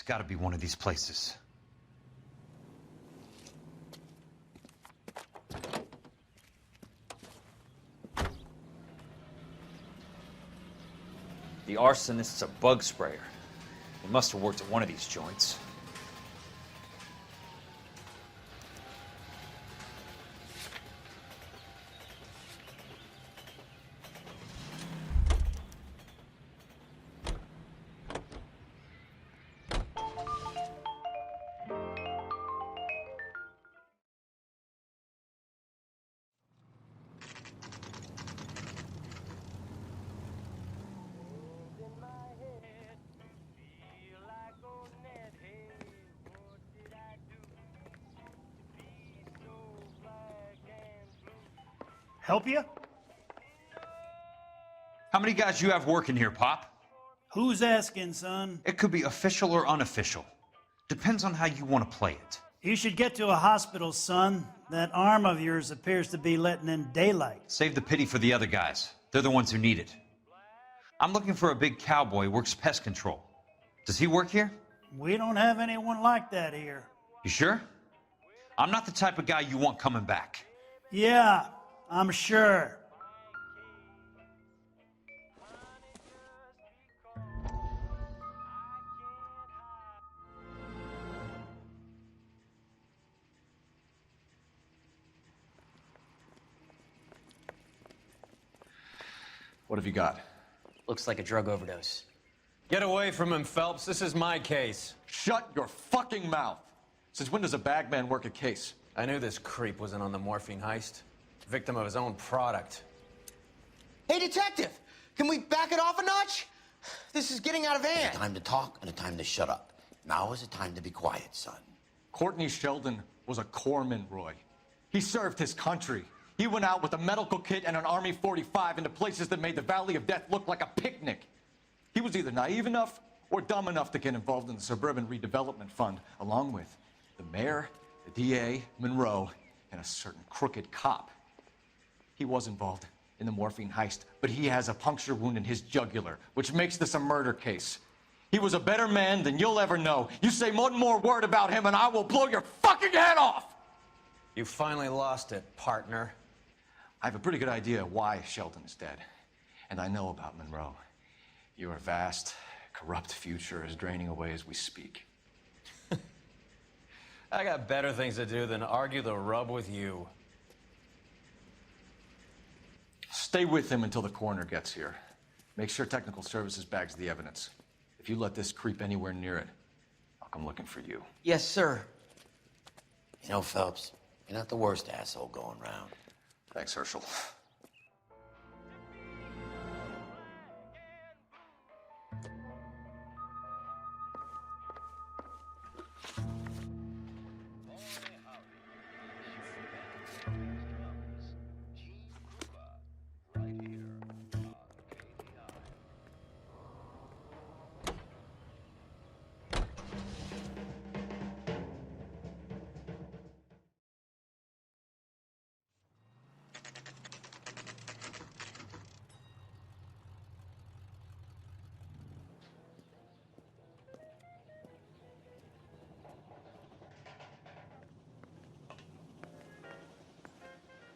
It's gotta be one of these places. The arsonist's a bug sprayer. He must have worked at one of these joints. Help you? How many guys you have working here, Pop? Who's asking, son? It could be official or unofficial. Depends on how you want to play it. You should get to a hospital, son. That arm of yours appears to be letting in daylight. Save the pity for the other guys. They're the ones who need it. I'm looking for a big cowboy who works pest control. Does he work here? We don't have anyone like that here. You sure? I'm not the type of guy you want coming back. Yeah, I'm sure. What have you got? Looks like a drug overdose. Get away from him, Phelps. This is my case. Shut your fucking mouth! Since when does a bagman work a case? I knew this creep wasn't on the morphine heist. Victim of his own product. Hey, detective! Can we back it off a notch? This is getting out of hand. A time to talk and a time to shut up. Now is a time to be quiet, son. Courtney Sheldon was a corpsman, Roy. He served his country. He went out with a medical kit and an Army 45 into places that made the Valley of Death look like a picnic. He was either naive enough or dumb enough to get involved in the Suburban Redevelopment Fund, along with the mayor, the DA, Monroe, and a certain crooked cop. He was involved in the morphine heist, but he has a puncture wound in his jugular, which makes this a murder case. He was a better man than you'll ever know. You say one more word about him and I will blow your fucking head off! You finally lost it, partner. I have a pretty good idea why Sheldon is dead. And I know about Monroe. Your vast, corrupt future is draining away as we speak. I got better things to do than argue the rub with you. Stay with him until the coroner gets here. Make sure technical services bags the evidence. If you let this creep anywhere near it, I'll come looking for you. Yes, sir. You know, Phelps, you're not the worst asshole going round. Thanks, Herschel.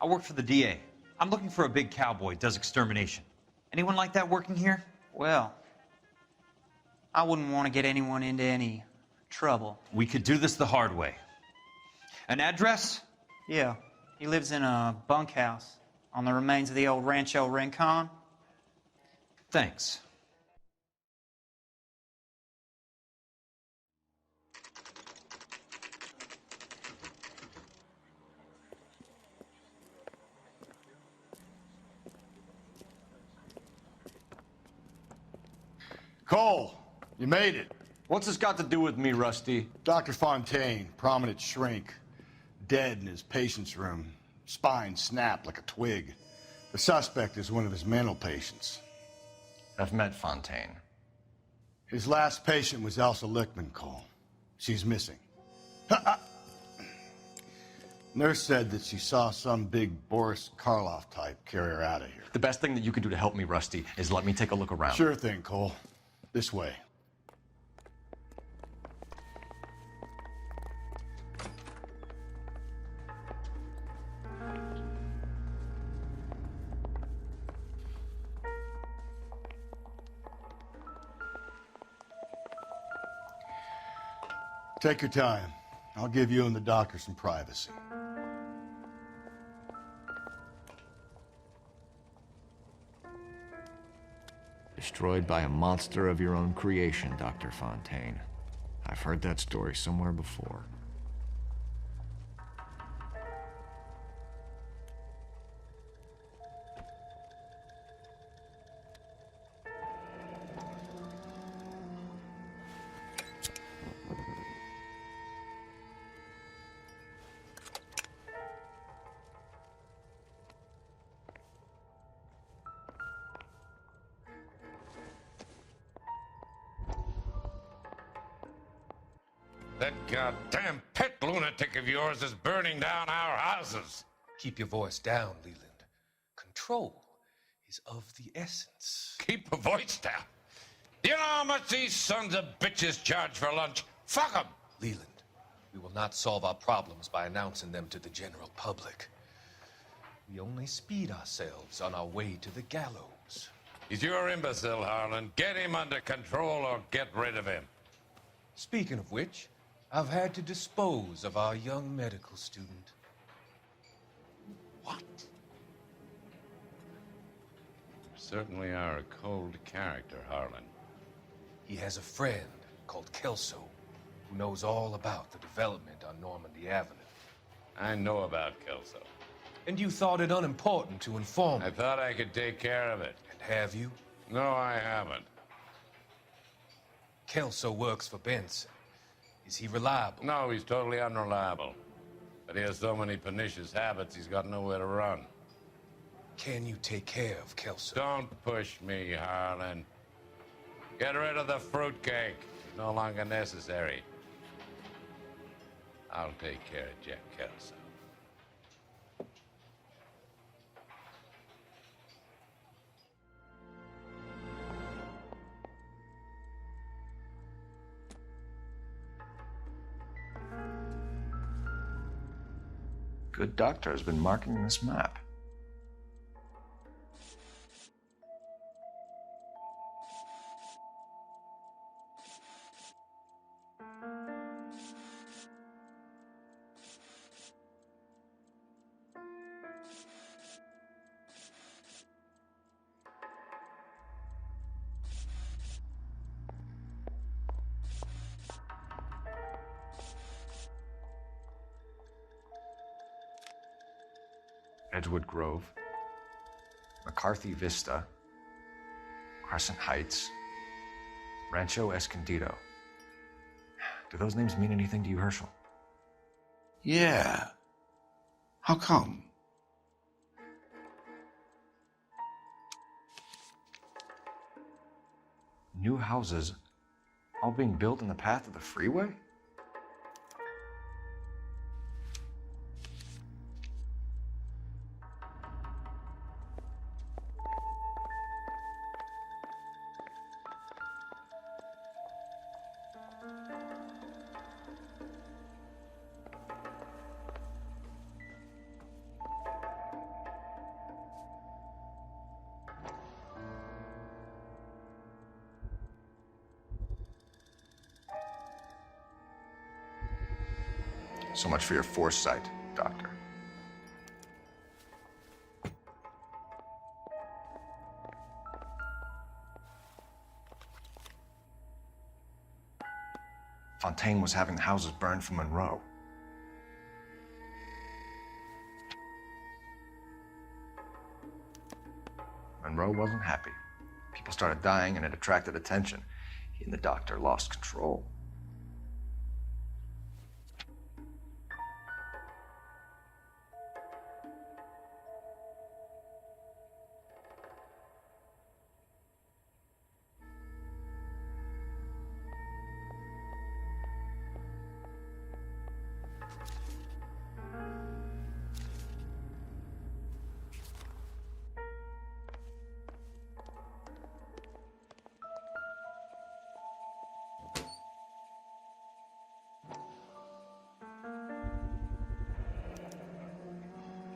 I work for the DA. I'm looking for a big cowboy, does extermination. Anyone like that working here? Well, I wouldn't want to get anyone into any trouble. We could do this the hard way. An address? Yeah, he lives in a bunkhouse on the remains of the old Rancho Rincon. Thanks. Cole, you made it. What's this got to do with me, Rusty? Dr. Fontaine, prominent shrink, dead in his patient's room, spine snapped like a twig. The suspect is one of his mental patients. I've met Fontaine. His last patient was Elsa Lichtman, Cole. She's missing. Nurse said that she saw some big Boris Karloff type carry her out of here. The best thing that you can do to help me, Rusty, is let me take a look around. Sure thing, Cole. This way. Take your time. I'll give you and the doctor some privacy. Destroyed by a monster of your own creation, Dr. Fontaine. I've heard that story somewhere before. That goddamn pet lunatic of yours is burning down our houses. Keep your voice down, Leland. Control is of the essence. Keep your voice down. You know how much these sons of bitches charge for lunch? Fuck 'em. Leland, we will not solve our problems by announcing them to the general public. We only speed ourselves on our way to the gallows. He's your imbecile, Harlan. Get him under control or get rid of him. Speaking of which, I've had to dispose of our young medical student. What? You certainly are a cold character, Harlan. He has a friend called Kelso who knows all about the development on Normandy Avenue. I know about Kelso. And you thought it unimportant to inform me. I thought I could take care of it. And have you? No, I haven't. Kelso works for Benson. Is he reliable? No, he's totally unreliable. But he has so many pernicious habits, he's got nowhere to run. Can you take care of Kelso? Don't push me, Harlan. Get rid of the fruitcake. It's no longer necessary. I'll take care of Jack Kelso. Good doctor has been marking this map. Edgewood Grove, McCarthy Vista, Crescent Heights, Rancho Escondido. Do those names mean anything to you, Herschel? Yeah. How come? New houses all being built in the path of the freeway? So much for your foresight, Doctor. Fontaine was having the houses burned for Monroe. Monroe wasn't happy. People started dying and it attracted attention. He and the doctor lost control.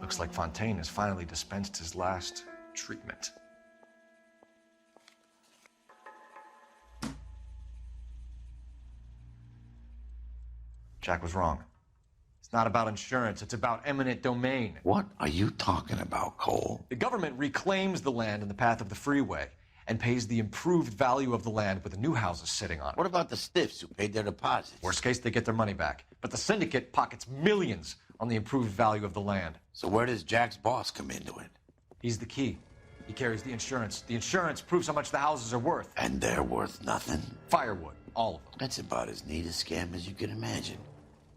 Looks like Fontaine has finally dispensed his last treatment. Jack was wrong. It's not about insurance, it's about eminent domain. What are you talking about, Cole? The government reclaims the land in the path of the freeway and pays the improved value of the land with the new houses sitting on it. What about the stiffs who paid their deposits? Worst case, they get their money back. But the syndicate pockets millions on the improved value of the land. So where does Jack's boss come into it? He's the key. He carries the insurance. The insurance proves how much the houses are worth. And they're worth nothing? Firewood, all of them. That's about as neat a scam as you can imagine.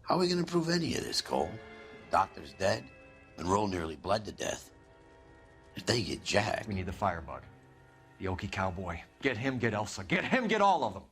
How are we going to prove any of this, Cole? Doctor's dead. Monroe nearly bled to death. If they get Jack... We need the firebug. The Okie cowboy. Get him, get Elsa. Get him, get all of them.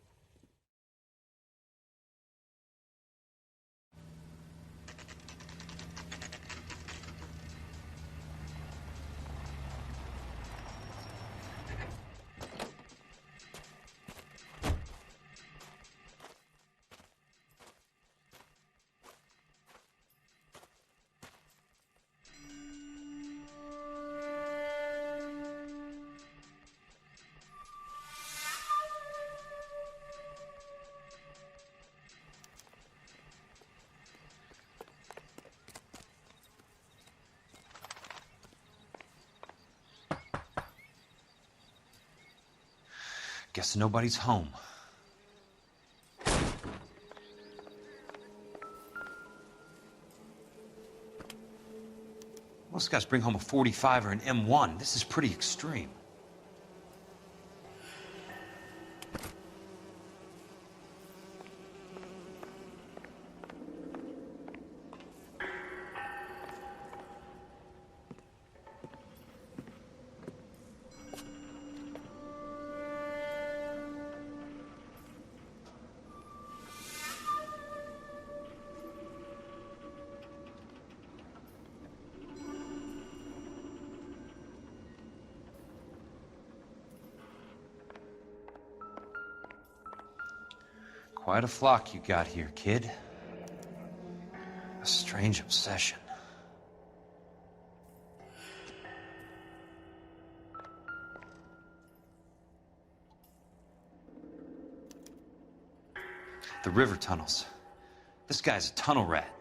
Guess nobody's home. Most guys bring home a 45 or an M1. This is pretty extreme. Quite a flock you got here, kid. A strange obsession. The river tunnels. This guy's a tunnel rat.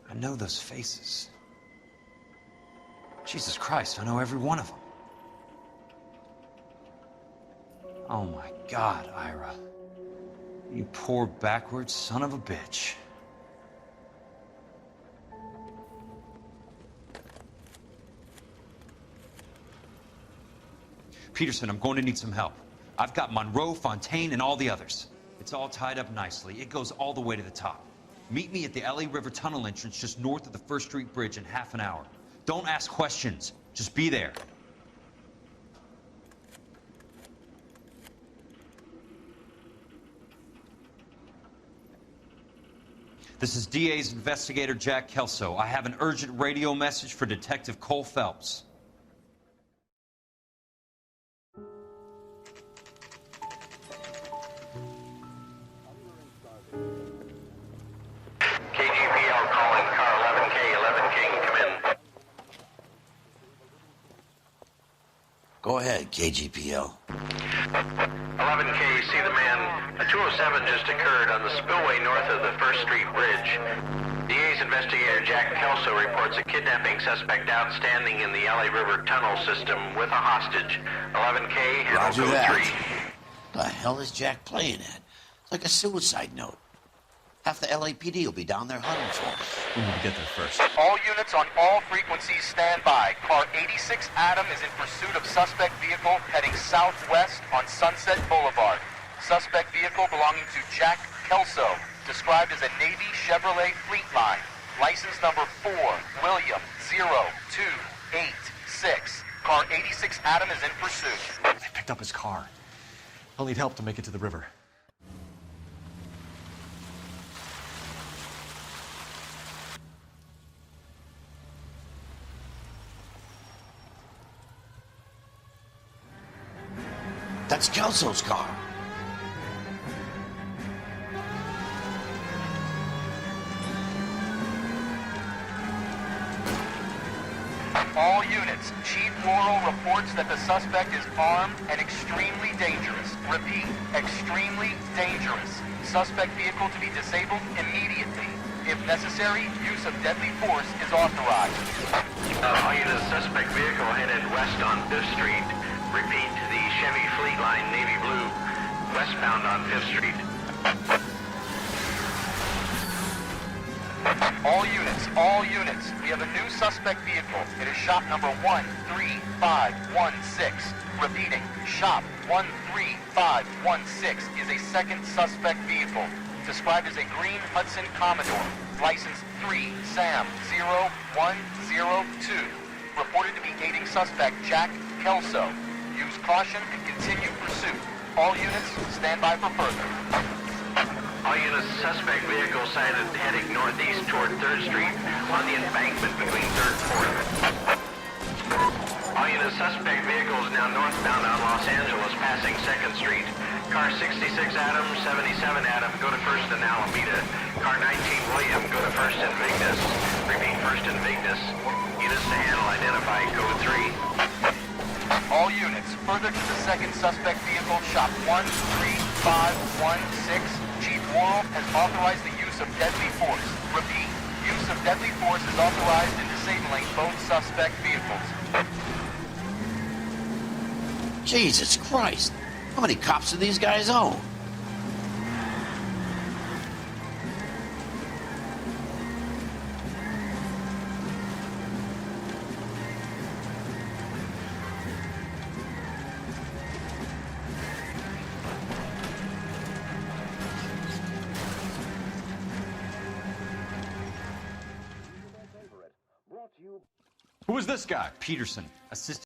I know those faces. Jesus Christ, I know every one of them. Oh my God, Ira. You poor backwards son of a bitch. Peterson, I'm going to need some help. I've got Monroe, Fontaine, and all the others. It's all tied up nicely. It goes all the way to the top. Meet me at the LA River Tunnel entrance just north of the First Street Bridge in half an hour. Don't ask questions. Just be there. This is DA's investigator Jack Kelso. I have an urgent radio message for Detective Cole Phelps. KGPL calling car 11K, 11K, come in. Go ahead, KGPL. 11K, see the man. A 207 just occurred on the spillway north of the First Street Bridge. DA's investigator Jack Kelso reports a kidnapping suspect outstanding in the LA River tunnel system with a hostage. 11K, Roger code that. 3. The hell is Jack playing at? It's like a suicide note. Half the LAPD will be down there hunting for him. We need to get there first. All units on all frequencies stand by. Car 86 Adam is in pursuit of suspect vehicle heading southwest on Sunset Boulevard. Suspect vehicle belonging to Jack Kelso, described as a Navy Chevrolet Fleetline. License number 4, William 0286. Car 86 Adam is in pursuit. They picked up his car. He'll need help to make it to the river. That's Kelso's car. All units, Chief Laurel reports that the suspect is armed and extremely dangerous. Repeat, extremely dangerous. Suspect vehicle to be disabled immediately. If necessary, use of deadly force is authorized. All units, suspect vehicle headed west on 5th Street. Repeat, the Chevy Fleet Line Navy Blue, westbound on 5th Street. All units, we have a new suspect vehicle. It is shop number 13516. Repeating, shop 13516 is a second suspect vehicle, described as a green Hudson Commodore, license 3 Sam 0102, reported to be aiding suspect Jack Kelso. Use caution and continue pursuit. All units, stand by for further. All units, suspect vehicle sighted heading northeast toward 3rd Street on the embankment between 3rd and 4th. All units, suspect vehicle is now northbound on Los Angeles, passing 2nd Street. Car 66 Adam, 77 Adam, go to 1st and Alameda. Car 19 William, go to 1st and Vignes. Repeat, 1st and Vignes. Units to handle, identify code 3. All units, further to the second suspect vehicle, shop 13516. Chief Laurel has authorized the use of deadly force. Repeat, use of deadly force is authorized in disabling both suspect vehicles. Jesus Christ. How many cops do these guys own? Who is this guy? Peterson, assistant